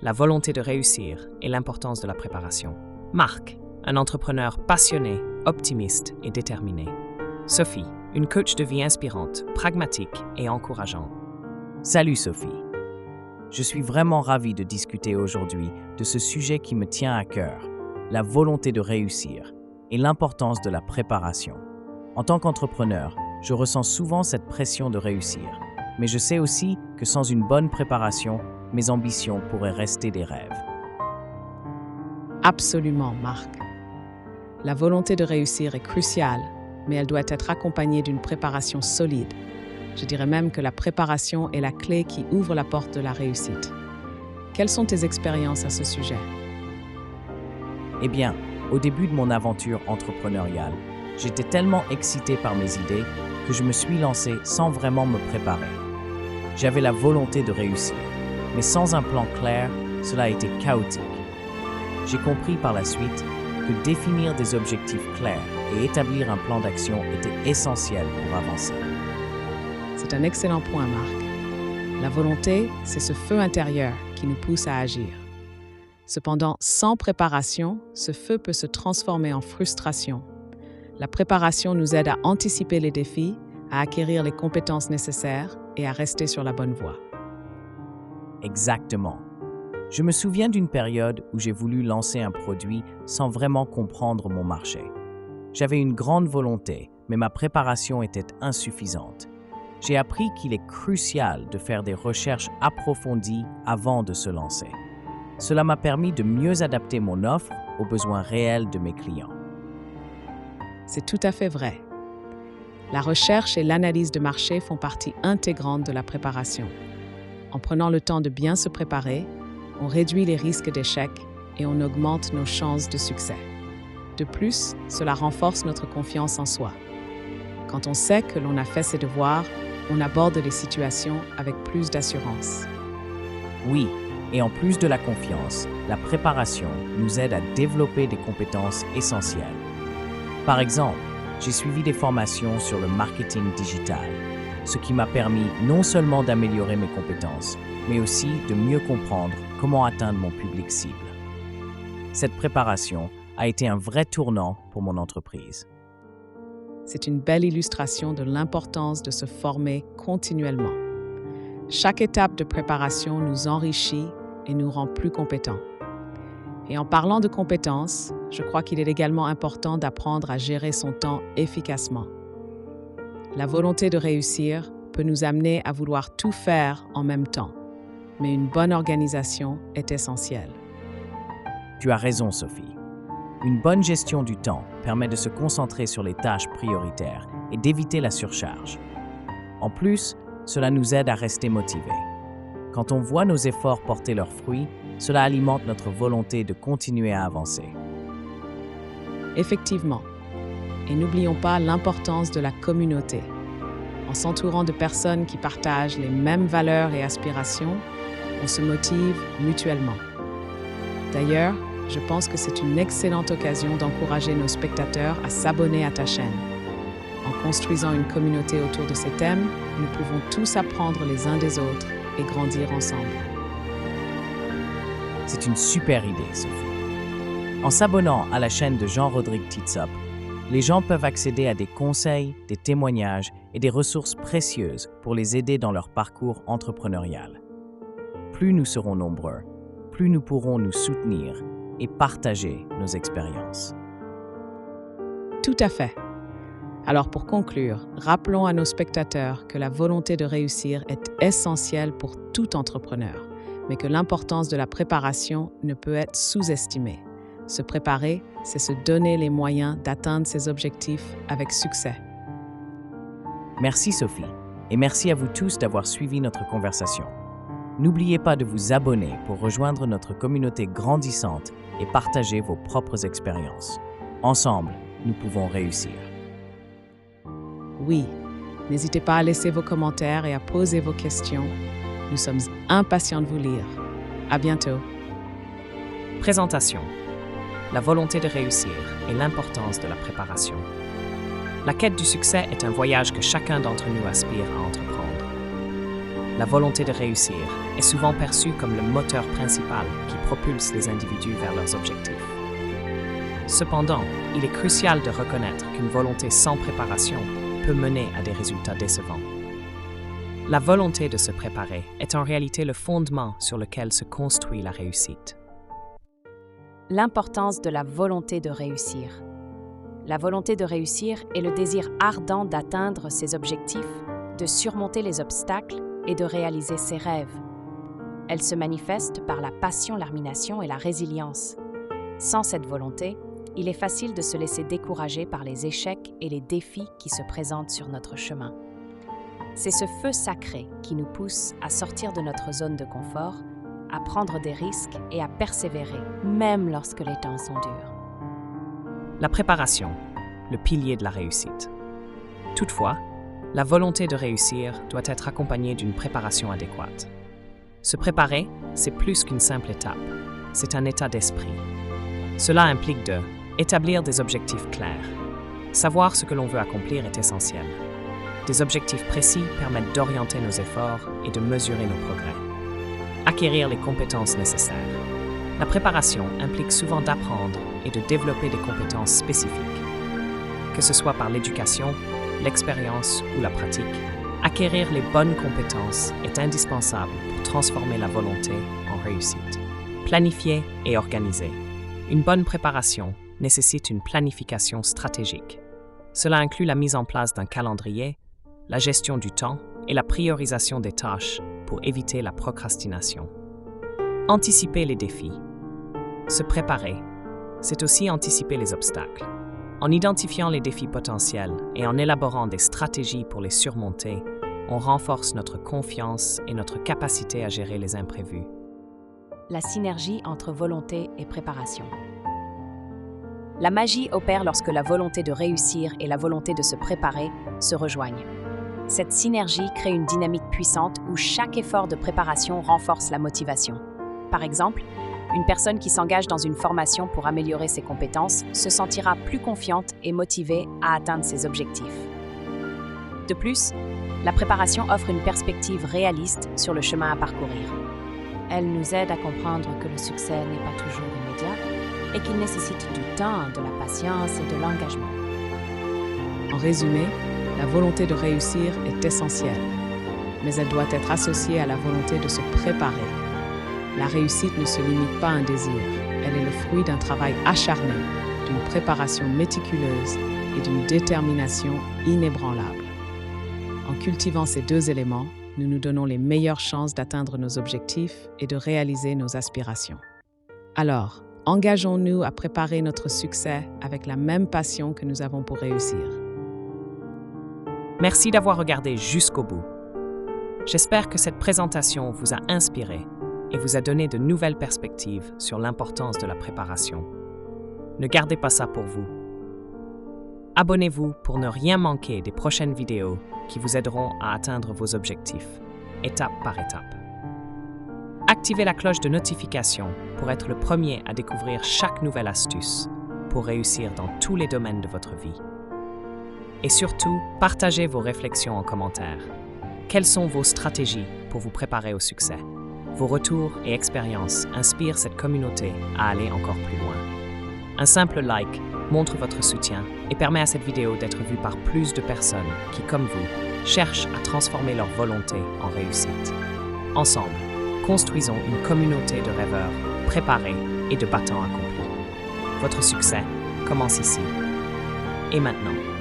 la volonté de réussir et l'importance de la préparation. Marc, un entrepreneur passionné, optimiste et déterminé. Sophie, une coach de vie inspirante, pragmatique et encourageante. Salut Sophie. Je suis vraiment ravi de discuter aujourd'hui de ce sujet qui me tient à cœur, la volonté de réussir et l'importance de la préparation. En tant qu'entrepreneur, je ressens souvent cette pression de réussir, mais je sais aussi que sans une bonne préparation, mes ambitions pourraient rester des rêves. Absolument, Marc. La volonté de réussir est cruciale, mais elle doit être accompagnée d'une préparation solide. Je dirais même que la préparation est la clé qui ouvre la porte de la réussite. Quelles sont tes expériences à ce sujet? Eh bien, au début de mon aventure entrepreneuriale, j'étais tellement excité par mes idées que je me suis lancé sans vraiment me préparer. J'avais la volonté de réussir, mais sans un plan clair, cela a été chaotique. J'ai compris par la suite que définir des objectifs clairs et établir un plan d'action était essentiel pour avancer. C'est un excellent point, Marc. La volonté, c'est ce feu intérieur qui nous pousse à agir. Cependant, sans préparation, ce feu peut se transformer en frustration. La préparation nous aide à anticiper les défis, à acquérir les compétences nécessaires et à rester sur la bonne voie. Exactement. Je me souviens d'une période où j'ai voulu lancer un produit sans vraiment comprendre mon marché. J'avais une grande volonté, mais ma préparation était insuffisante. J'ai appris qu'il est crucial de faire des recherches approfondies avant de se lancer. Cela m'a permis de mieux adapter mon offre aux besoins réels de mes clients. C'est tout à fait vrai. La recherche et l'analyse de marché font partie intégrante de la préparation. En prenant le temps de bien se préparer, on réduit les risques d'échec et on augmente nos chances de succès. De plus, cela renforce notre confiance en soi. Quand on sait que l'on a fait ses devoirs, on aborde les situations avec plus d'assurance. Oui, et en plus de la confiance, la préparation nous aide à développer des compétences essentielles. Par exemple, j'ai suivi des formations sur le marketing digital, ce qui m'a permis non seulement d'améliorer mes compétences, mais aussi de mieux comprendre comment atteindre mon public cible. Cette préparation a été un vrai tournant pour mon entreprise. C'est une belle illustration de l'importance de se former continuellement. Chaque étape de préparation nous enrichit et nous rend plus compétents. Et en parlant de compétences, je crois qu'il est également important d'apprendre à gérer son temps efficacement. La volonté de réussir peut nous amener à vouloir tout faire en même temps, mais une bonne organisation est essentielle. Tu as raison, Sophie. Une bonne gestion du temps permet de se concentrer sur les tâches prioritaires et d'éviter la surcharge. En plus, cela nous aide à rester motivés. Quand on voit nos efforts porter leurs fruits, cela alimente notre volonté de continuer à avancer. Effectivement. Et n'oublions pas l'importance de la communauté. En s'entourant de personnes qui partagent les mêmes valeurs et aspirations, on se motive mutuellement. D'ailleurs, je pense que c'est une excellente occasion d'encourager nos spectateurs à s'abonner à ta chaîne. En construisant une communauté autour de ces thèmes, nous pouvons tous apprendre les uns des autres et grandir ensemble. C'est une super idée, Sophie. En s'abonnant à la chaîne de Jean-Rodrigue Titsop, les gens peuvent accéder à des conseils, des témoignages et des ressources précieuses pour les aider dans leur parcours entrepreneurial. Plus nous serons nombreux, plus nous pourrons nous soutenir et partager nos expériences. Tout à fait. Alors pour conclure, rappelons à nos spectateurs que la volonté de réussir est essentielle pour tout entrepreneur, mais que l'importance de la préparation ne peut être sous-estimée. Se préparer, c'est se donner les moyens d'atteindre ses objectifs avec succès. Merci Sophie, et merci à vous tous d'avoir suivi notre conversation. N'oubliez pas de vous abonner pour rejoindre notre communauté grandissante et partager vos propres expériences. Ensemble, nous pouvons réussir. Oui, n'hésitez pas à laisser vos commentaires et à poser vos questions. Nous sommes impatients de vous lire. À bientôt. Présentation. La volonté de réussir et l'importance de la préparation. La quête du succès est un voyage que chacun d'entre nous aspire à entreprendre. la volonté de réussir est souvent perçue comme le moteur principal qui propulse les individus vers leurs objectifs. Cependant, il est crucial de reconnaître qu'une volonté sans préparation peut mener à des résultats décevants. La volonté de se préparer est en réalité le fondement sur lequel se construit la réussite. L'importance de la volonté de réussir. La volonté de réussir est le désir ardent d'atteindre ses objectifs, de surmonter les obstacles et de réaliser ses rêves. Elle se manifeste par la passion, l'armination et la résilience. Sans cette volonté, il est facile de se laisser décourager par les échecs et les défis qui se présentent sur notre chemin. C'est ce feu sacré qui nous pousse à sortir de notre zone de confort, à prendre des risques et à persévérer, même lorsque les temps sont durs. La préparation, le pilier de la réussite. Toutefois, la volonté de réussir doit être accompagnée d'une préparation adéquate. Se préparer, c'est plus qu'une simple étape, c'est un état d'esprit. Cela implique de établir des objectifs clairs. Savoir ce que l'on veut accomplir est essentiel. Des objectifs précis permettent d'orienter nos efforts et de mesurer nos progrès. Acquérir les compétences nécessaires. La préparation implique souvent d'apprendre et de développer des compétences spécifiques. Que ce soit par l'éducation, l'expérience ou la pratique, acquérir les bonnes compétences est indispensable pour transformer la volonté en réussite. Planifier et organiser. Une bonne préparation nécessite une planification stratégique. Cela inclut la mise en place d'un calendrier, la gestion du temps et la priorisation des tâches pour éviter la procrastination. Anticiper les défis. Se préparer, c'est aussi anticiper les obstacles. En identifiant les défis potentiels et en élaborant des stratégies pour les surmonter, on renforce notre confiance et notre capacité à gérer les imprévus. La synergie entre volonté et préparation. La magie opère lorsque la volonté de réussir et la volonté de se préparer se rejoignent. Cette synergie crée une dynamique puissante où chaque effort de préparation renforce la motivation. Par exemple, une personne qui s'engage dans une formation pour améliorer ses compétences se sentira plus confiante et motivée à atteindre ses objectifs. De plus, la préparation offre une perspective réaliste sur le chemin à parcourir. Elle nous aide à comprendre que le succès n'est pas toujours immédiat et qu'il nécessite du temps, de la patience et de l'engagement. En résumé, la volonté de réussir est essentielle, mais elle doit être associée à la volonté de se préparer. La réussite ne se limite pas à un désir, elle est le fruit d'un travail acharné, d'une préparation méticuleuse et d'une détermination inébranlable. En cultivant ces deux éléments, nous nous donnons les meilleures chances d'atteindre nos objectifs et de réaliser nos aspirations. Alors, engageons-nous à préparer notre succès avec la même passion que nous avons pour réussir. Merci d'avoir regardé jusqu'au bout. J'espère que cette présentation vous a inspiré et vous a donné de nouvelles perspectives sur l'importance de la préparation. Ne gardez pas ça pour vous. Abonnez-vous pour ne rien manquer des prochaines vidéos qui vous aideront à atteindre vos objectifs, étape par étape. Activez la cloche de notification pour être le premier à découvrir chaque nouvelle astuce pour réussir dans tous les domaines de votre vie. Et surtout, partagez vos réflexions en commentaire. Quelles sont vos stratégies pour vous préparer au succès? Vos retours et expériences inspirent cette communauté à aller encore plus loin. Un simple like montre votre soutien et permet à cette vidéo d'être vue par plus de personnes qui, comme vous, cherchent à transformer leur volonté en réussite. Ensemble, construisons une communauté de rêveurs, préparés et de battants accomplis. Votre succès commence ici et maintenant.